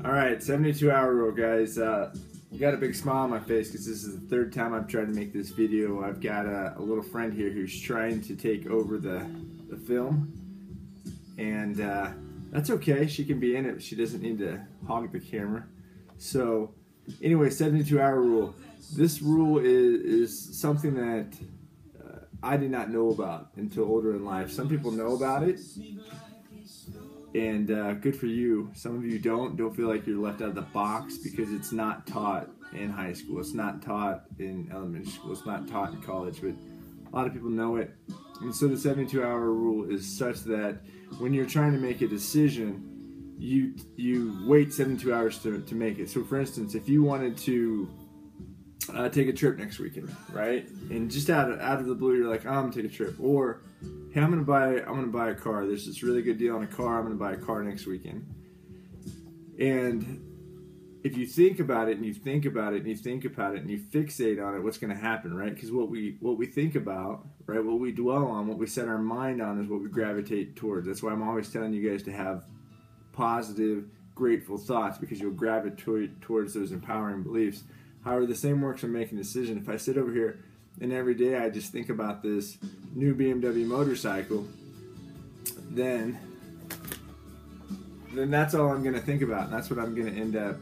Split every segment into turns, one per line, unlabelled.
All right, 72-hour rule, guys. Got a big smile on my face because this is the third time I've tried to make this video. I've got a little friend here who's trying to take over the film, and that's okay. She can be in it. She doesn't need to hog the camera. So, anyway, 72-hour rule. This rule is something that I did not know about until older in life. Some people know about it, and good for you. Some of you don't feel like you're left out of the box because it's not taught in high school. It's not taught in elementary school. It's not taught in college, but a lot of people know it. And so the 72-hour rule is such that when you're trying to make a decision, you wait 72 hours to make it. So for instance, if you wanted to take a trip next weekend, right? And just out of the blue, you're like, oh, I'm gonna take a trip. Or, hey, I'm gonna buy a car. There's this really good deal on a car. I'm gonna buy a car next weekend. And if you think about it and you think about it and you think about it and you fixate on it, what's gonna happen, right? Because what we think about, right, what we dwell on, what we set our mind on is what we gravitate towards. That's why I'm always telling you guys to have positive, grateful thoughts, because you'll gravitate towards those empowering beliefs. However, the same works when making a decision. If I sit over here and every day I just think about this new BMW motorcycle, then that's all I'm going to think about, and that's what I'm going to end up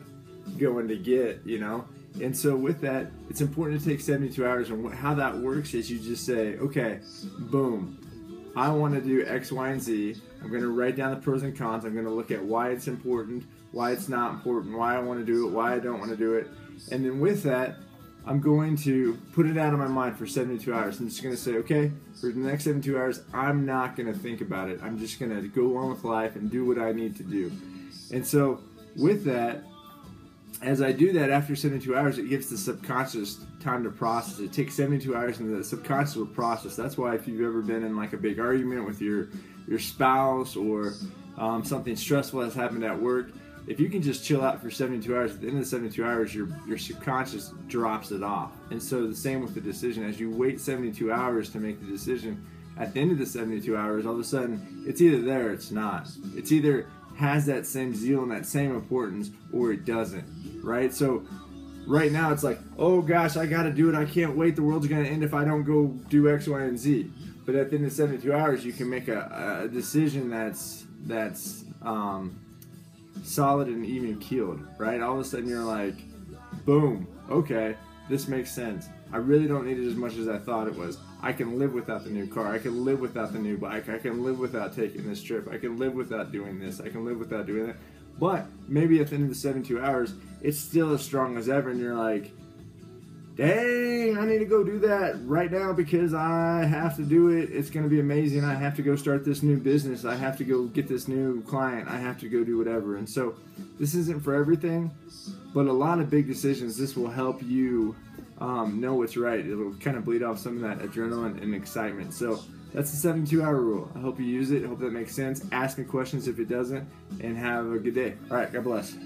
going to get, you know? And so with that, it's important to take 72 hours, and how that works is you just say, okay, boom, I want to do X, Y, and Z. I'm going to write down the pros and cons. I'm going to look at why it's important, why it's not important, why I want to do it, why I don't want to do it. And then with that, I'm going to put it out of my mind for 72 hours. I'm just going to say, okay, for the next 72 hours, I'm not going to think about it. I'm just going to go on with life and do what I need to do. And so with that, as I do that after 72 hours, it gives the subconscious time to process. It takes 72 hours and the subconscious will process. That's why if you've ever been in like a big argument with your spouse, or something stressful has happened at work, if you can just chill out for 72 hours, at the end of the 72 hours, your subconscious drops it off. And so the same with the decision. As you wait 72 hours to make the decision, at the end of the 72 hours, all of a sudden, it's either there or it's not. It's either has that same zeal and that same importance, or it doesn't, right? So right now it's like, oh gosh, I gotta do it. I can't wait. The world's gonna end if I don't go do X, Y, and Z. But at the end of 72 hours, you can make a decision that's solid and even keeled, right? All of a sudden you're like, boom, okay, this makes sense. I really don't need it as much as I thought it was. I can live without the new car. I can live without the new bike. I can live without taking this trip. I can live without doing this. I can live without doing that. But maybe at the end of the 72 hours, it's still as strong as ever, and you're like, dang, I need to go do that right now because I have to do it. It's going to be amazing. I have to go start this new business. I have to go get this new client. I have to go do whatever. And so this isn't for everything, but a lot of big decisions, this will help you know what's right. It'll kind of bleed off some of that adrenaline and excitement. So that's the 72-hour rule. I hope you use it. I hope that makes sense. Ask me questions if it doesn't, and have a good day. All right, God bless.